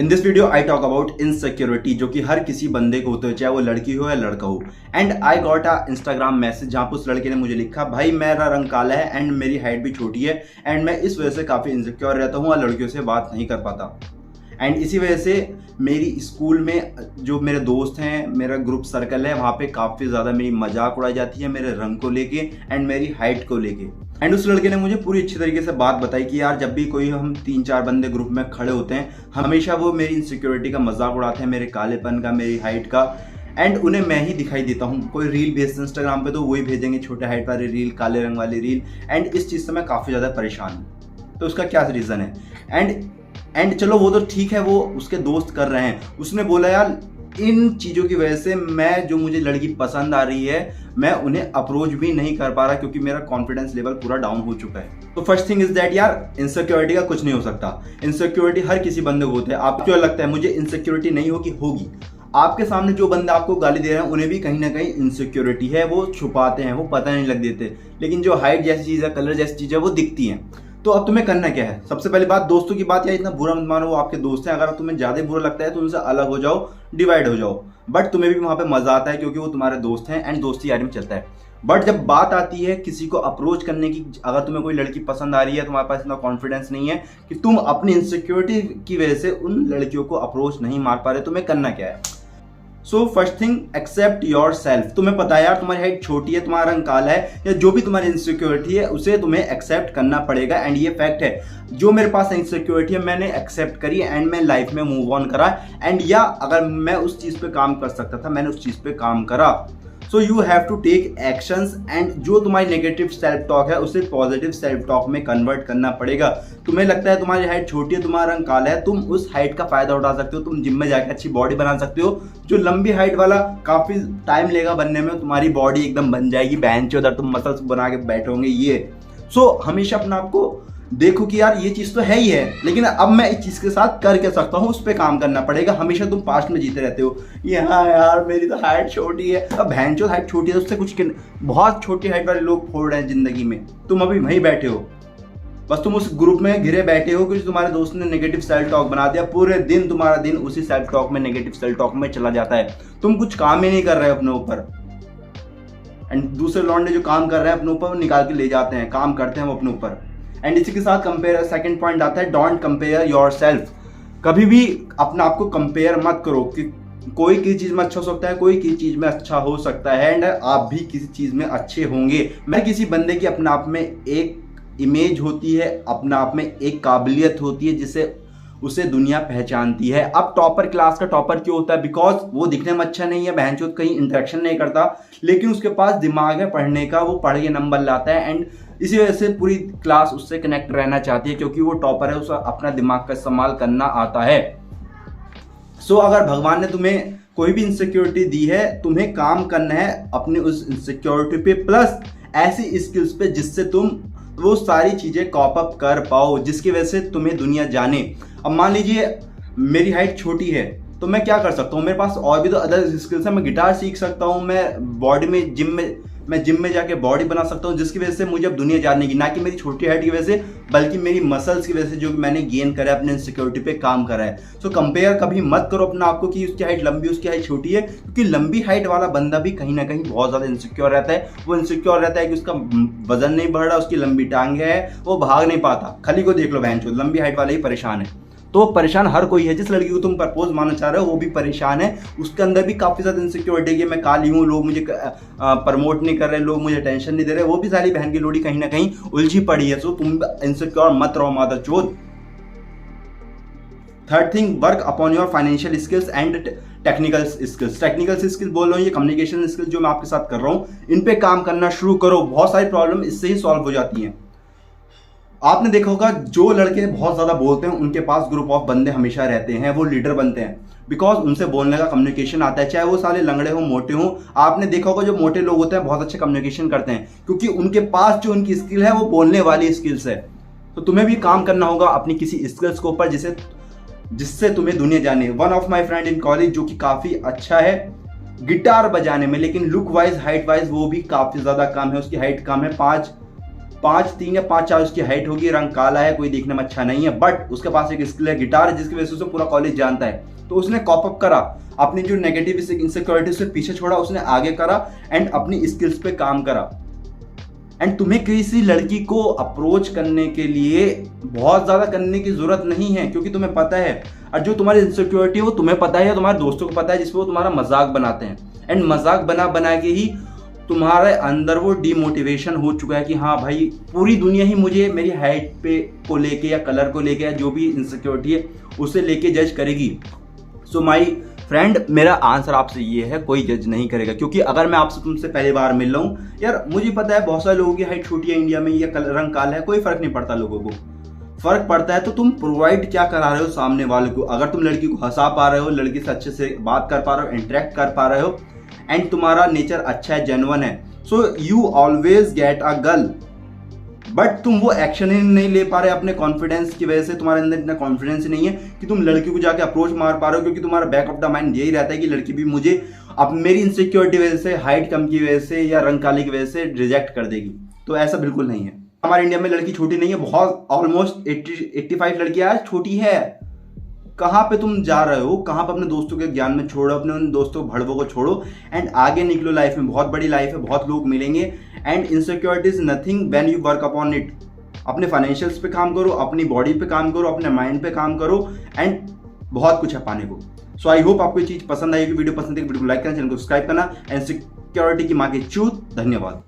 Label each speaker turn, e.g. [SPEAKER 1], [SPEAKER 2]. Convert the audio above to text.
[SPEAKER 1] In this video I talk about insecurity जो कि हर किसी बंदे को होते हो, चाहे वो लड़की हो या लड़का हो। And I got a Instagram message जहाँ पर उस लड़के ने मुझे लिखा, भाई मेरा रंग काला है एंड मेरी हाइट भी छोटी है एंड मैं इस वजह से काफ़ी इनसिक्योर रहता हूँ और लड़कियों से बात नहीं कर पाता। एंड इसी वजह से मेरी स्कूल में जो मेरे दोस्त हैं, मेरा ग्रुप सर्कल है, वहाँ पे काफ़ी ज़्यादा मेरी मजाक उड़ाई जाती है मेरे रंग को लेके एंड मेरी हाइट को लेके। एंड उस लड़के ने मुझे पूरी अच्छी तरीके से बात बताई कि यार जब भी कोई हम 3-4 बंदे ग्रुप में खड़े होते हैं, हमेशा वो मेरी इनसिक्योरिटी का मजाक उड़ाते हैं, मेरे कालेपन का, मेरी हाइट का। एंड उन्हें मैं ही दिखाई देता हूँ। कोई रील भेजते इंस्टाग्राम पे तो वही भेजेंगे छोटे हाइट वाली रील, काले रंग वाली रील। एंड इस चीज़ से मैं काफ़ी ज़्यादा परेशान हूँ। तो उसका क्या रीज़न है? एंड चलो वो तो ठीक है, वो उसके दोस्त कर रहे हैं। उसने बोला यार इन चीज़ों की वजह से मैं जो मुझे लड़की पसंद आ रही है मैं उन्हें अप्रोच भी नहीं कर पा रहा क्योंकि मेरा कॉन्फिडेंस लेवल पूरा डाउन हो चुका है। तो फर्स्ट थिंग इज दैट यार इनसिक्योरिटी का कुछ नहीं हो सकता। इनसिक्योरिटी हर किसी बंदे को होता है। आपको क्यों लगता है मुझे इनसिक्योरिटी नहीं होगी? आपके सामने जो बंदे आपको गाली दे रहे हैं उन्हें भी कहीं ना कहीं इनसिक्योरिटी है, वो छुपाते हैं, वो पता नहीं लग देते। लेकिन जो हाइट जैसी चीज़ है, कलर जैसी चीज़ है, वो दिखती है। तो अब तुम्हें करना क्या है? सबसे पहली बात, दोस्तों की बात यार इतना बुरा मत मानो, वो आपके दोस्त हैं। अगर तुम्हें ज्यादा बुरा लगता है तो उनसे अलग हो जाओ, डिवाइड हो जाओ। बट तुम्हें भी वहां पे मजा आता है क्योंकि वो तुम्हारे दोस्त हैं एंड दोस्ती यारी में चलता है। बट जब बात आती है किसी को अप्रोच करने की, अगर तुम्हें कोई लड़की पसंद आ रही है, तुम्हारे पास इतना कॉन्फिडेंस नहीं है कि तुम अपनी इनसिक्योरिटी की वजह से उन लड़कियों को अप्रोच नहीं मार पा रहे, तुम्हें करना क्या है? So first thing, accept yourself. तुम्हें पता है यार तुम्हारी हाइट छोटी है, तुम्हारा रंग काला है, या जो भी तुम्हारी इनसिक्योरिटी है उसे तुम्हें एक्सेप्ट करना पड़ेगा। एंड ये फैक्ट है, जो मेरे पास इनसिक्योरिटी है मैंने एक्सेप्ट करी एंड मैं लाइफ में मूव ऑन करा। एंड या अगर मैं उस चीज़ पे काम कर सकता था, मैंने उस चीज़ पे काम करा। So you have to take actions and जो तुम्हारी नेगेटिव सेल्फ टॉक है उसे पॉजिटिव सेल्फ टॉक में कन्वर्ट करना पड़ेगा। तुम्हें लगता है तुम्हारी हाइट छोटी है, तुम्हारा रंग काला है, तुम उस हाइट का फायदा उठा सकते हो। तुम जिम में जाकर अच्छी बॉडी बना सकते हो। जो लंबी हाइट वाला काफी टाइम लेगा बनने में, तुम्हारी बॉडी एकदम बन जाएगी, बेंच उधर तुम मसल्स बना के बैठोगे। ये सो हमेशा अपने आप को देखो कि यार ये चीज तो है ही है, लेकिन अब मैं इस चीज के साथ कर क्या सकता हूँ, उस पर काम करना पड़ेगा। हमेशा तुम पास्ट में जीते रहते हो, हाँ यार मेरी तो हाइट छोटी है। अब भैंचो हाइट छोटी है उससे कुछ बहुत छोटी हाइट वाले लोग फोड़ रहे हैं जिंदगी में, तुम अभी वहीं बैठे हो। बस तुम उस ग्रुप में घिरे बैठे हो कि तुम्हारे दोस्त ने नेगेटिव सेल्फ टॉक बना दिया। पूरे दिन तुम्हारा दिन उसी सेल्फ टॉक में, नेगेटिव सेल्फ टॉक में चला जाता है। तुम कुछ काम ही नहीं कर रहे हो अपने ऊपर। एंड दूसरे लौंडे जो काम कर रहे हैं अपने ऊपर, वो निकाल के ले जाते हैं, काम करते हैं वो अपने ऊपर। एंड इसी के साथ कंपेयर, सेकंड पॉइंट आता है, डोंट कंपेयर योरसेल्फ। कभी भी अपने आप को कंपेयर मत करो कि कोई किसी चीज में अच्छा हो सकता है, कोई किसी चीज में अच्छा हो सकता है एंड आप भी किसी चीज में अच्छे होंगे। मैं किसी बंदे की अपने आप में एक इमेज होती है, अपने आप में एक काबिलियत होती है जिसे उसे दुनिया पहचानती है। अब टॉपर क्लास का टॉपर क्यों होता है? बिकॉज वो दिखने में अच्छा नहीं है, बहनचोद कहीं इंटरेक्शन नहीं करता, लेकिन उसके पास दिमाग है पढ़ने का, वो पढ़ के नंबर लाता है। एंड इसी वजह से पूरी क्लास उससे कनेक्ट रहना चाहती है क्योंकि वो टॉपर है, उसे अपना दिमाग का इस्तेमाल करना आता है। सो अगर भगवान ने तुम्हें कोई भी इनसिक्योरिटी दी है, तुम्हें काम करना है अपनी उस इनसिक्योरिटी पे, प्लस ऐसी स्किल्स पे जिससे तुम वो सारी चीजें कॉप अप कर पाओ जिसकी वजह से तुम्हें दुनिया जाने। अब मान लीजिए मेरी हाइट छोटी है तो मैं क्या कर सकता हूँ? मेरे पास और भी तो अदर स्किल्स है। मैं गिटार सीख सकता हूँ, मैं बॉडी में जिम में जाके बॉडी बना सकता हूँ जिसकी वजह से मुझे अब दुनिया जानने की, ना कि मेरी छोटी हाइट की वजह से, बल्कि मेरी मसल्स की वजह से जो मैंने गेन करा है, अपने इनसिक्योरिटी पे काम करा है। सो कंपेयर कभी मत करो अपने आपको कि उसकी हाइट लंबी, उसकी हाइट छोटी है, क्योंकि लंबी हाइट वाला बंदा भी कहीं ना कहीं बहुत ज्यादा इनसिक्योर रहता है। वो इनसिक्योर रहता है कि उसका वजन नहीं बढ़ रहा, उसकी लंबी टांगे है, वो भाग नहीं पाता। खली को देख लो बहनचोद, लंबी हाइट वाला ही परेशान है। तो परेशान हर कोई है। जिस लड़की को तुम प्रपोज मानना चाह रहे हो वो भी परेशान है, उसके अंदर भी काफी ज्यादा इनसिक्योरिटी है। मैं काली हूँ, लोग मुझे प्रमोट नहीं कर रहे, लोग मुझे टेंशन नहीं दे रहे, वो भी सारी बहन की लोड़ी कहीं ना कहीं उलझी पड़ी है। सो तुम इनसिक्योर मत रहो मादरचोद। Third thing, work upon your financial skills and technical skills. Technical skills बोल रहा हूँ, ये कम्युनिकेशन स्किल्स जो मैं आपके साथ कर रहा हूँ, इन पे काम करना शुरू करो। बहुत सारी प्रॉब्लम इससे ही सॉल्व हो जाती हैं। आपने देखा होगा जो लड़के बहुत ज्यादा बोलते हैं उनके पास ग्रुप ऑफ बंदे हमेशा रहते हैं, वो लीडर बनते हैं बिकॉज उनसे बोलने का कम्युनिकेशन आता है, चाहे वो साले लंगड़े हो मोटे हो। आपने देखा होगा जो मोटे लोग होते हैं बहुत अच्छे कम्युनिकेशन करते हैं क्योंकि उनके पास जो उनकी स्किल है वो बोलने वाली स्किल्स है। तो तुम्हें भी काम करना होगा अपनी किसी स्किल्स के ऊपर जिससे तुम्हें दुनिया जाने। One of my friend in college जो कि काफी अच्छा है गिटार बजाने में, लेकिन लुक वाइज, हाइट वाइज वो भी काफी ज्यादा कम है, उसकी हाइट कम है, 5'3" या 5'4" उसकी हाइट होगी, रंग काला है, कोई देखने में अच्छा नहीं है, बट उसके पास एक स्किल है, गिटार है, जिसकी वजह से उसे पूरा कॉलेज जानता है। तो उसने कॉप अप करा, अपनी जो नेगेटिव इनसिक्योरिटी से पीछे छोड़ा, उसने आगे करा एंड अपनी स्किल्स पे काम करा। एंड तुम्हें किसी लड़की को अप्रोच करने के लिए बहुत ज़्यादा करने की जरूरत नहीं है, क्योंकि तुम्हें पता है, और जो तुम्हारी इनसिक्योरिटी है वो तुम्हें पता है या तुम्हारे दोस्तों को पता है, जिसपे वो तुम्हारा मजाक बनाते हैं। एंड मजाक बना बना के ही तुम्हारे अंदर वो डिमोटिवेशन हो चुका है कि हाँ भाई, पूरी दुनिया ही मुझे मेरी हाइट पे को लेके या कलर को लेके या जो भी इनसिक्योरिटी है उसे लेके जज करेगी। सो माई फ्रेंड, मेरा आंसर आपसे ये है, कोई जज नहीं करेगा। क्योंकि अगर मैं आपसे तुमसे पहली बार मिल रहा हूँ यार, मुझे पता है बहुत सारे लोगों की हाइट छोटी है इंडिया में, या रंग काला है, कोई फर्क नहीं पड़ता लोगों को। फर्क पड़ता है तो तुम प्रोवाइड क्या करा रहे हो सामने वाले को। अगर तुम लड़की को हंसा पा रहे हो, लड़की से अच्छे से बात कर पा रहे हो, इंटरेक्ट कर पा रहे हो, एंड तुम्हारा नेचर अच्छा है, जेन्युइन है, so you always get a girl. But तुम वो एक्शन ही नहीं ले पा रहे अपने कॉन्फिडेंस की वजह से, तुम्हारे अंदर इतना कॉन्फिडेंस नहीं है कि तुम लड़की को जाके अप्रोच मार पा रहे हो, क्योंकि तुम्हारा बैक ऑफ द माइंड यही रहता है कि लड़की भी मुझे अब मेरी इनसिक्योरिटी वजह से, हाइट कम की वजह से या रंग काले की वजह से रिजेक्ट कर देगी। तो ऐसा बिल्कुल नहीं है। हमारे इंडिया में लड़की छोटी नहीं है, बहुत ऑलमोस्ट 85 लड़कियां छोटी है। कहाँ पे तुम जा रहे हो, कहाँ पे अपने दोस्तों के ज्ञान में छोड़ो, अपने उन दोस्तों भड़वों को छोड़ो एंड आगे निकलो लाइफ में। बहुत बड़ी लाइफ है, बहुत लोग मिलेंगे and insecurity is nothing when you work upon it. अपने फाइनेंशियल्स पे काम करो, अपनी बॉडी पे काम करो, अपने माइंड पे काम करो एंड बहुत कुछ है पाने को। सो आई होप आपको ये चीज पसंद आई होगी। वीडियो पसंद है वीडियो को लाइक करना, चैनल को सब्सक्राइब करना एंड सिक्योरिटी की माँ की चूत। धन्यवाद।